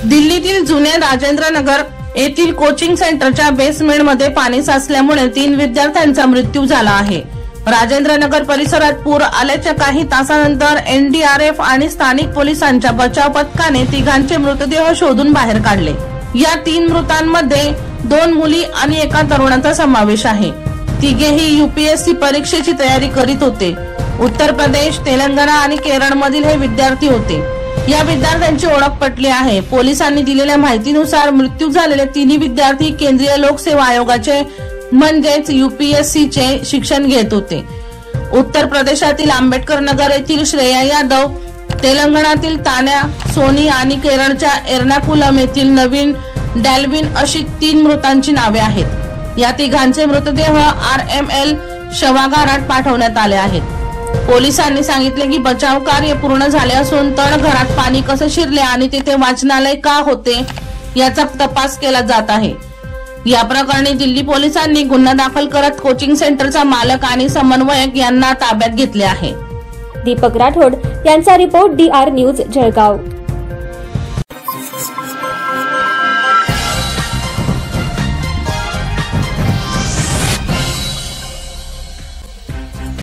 दिल्लीतील जुन्या राजेंद्र नगर येथील कोचिंग सेंटरच्या बेसमेंटमध्ये पाणी साचल्यामुळे 3 विद्यार्थ्यांचा मृत्यू झाला आहे। राजेंद्र नगर परिसरात पूर आल्याच्या काही तासानंतर एनडीआरएफ आणि स्थानिक पोलिसांच्या बचाव पथकाने तिघांचे मृतदेह शोधून बाहेर काढले। या 3 मृतांमध्ये 2 मुली आणि एका तरुणाचा समावेश आहे। तिघेही यूपीएससी परीक्षेची तयारी करीत होते। उत्तर प्रदेश, तेलंगणा आणि केरळमधील हे विद्यार्थी होते। या विद्यार्थ्यांची ओळख पटली आहे। पोलिसांनी दिलेल्या माहितीनुसार मृत्यू झालेले 3 विद्यार्थी केंद्रीय लोकसेवा आयोगाचे म्हणजेच यूपीएससीचे शिक्षण घेत होते। उत्तर प्रदेशातील आंबेडकर नगर येथील श्रेया यादव, तेलंगणातील तान्या सोनी आणि केरळच्या एर्नाकुलम येथील नवीन डॅल्विन अशी 3 मृतांची नावे आहेत। या तिघांचे मृतदेह आरएमएल शवागारात पाठवण्यात आले आहेत। पोलिसांनी सांगितले की बचाव कार्य पूर्ण झाले असून तळघरात पाणी कसे शिरले आणि तिथे वाचनालय का होते याचा तपास केला जात आहे। या प्रकरणी दिल्ली पोलिसांनी गुन्हा दाखल करत कोचिंग सेंटरचा मालक आणि समन्वयक यांना ताब्यात घेतले आहे। दीपक राठोड यांचा रिपोर्ट DR न्यूज जळगाव।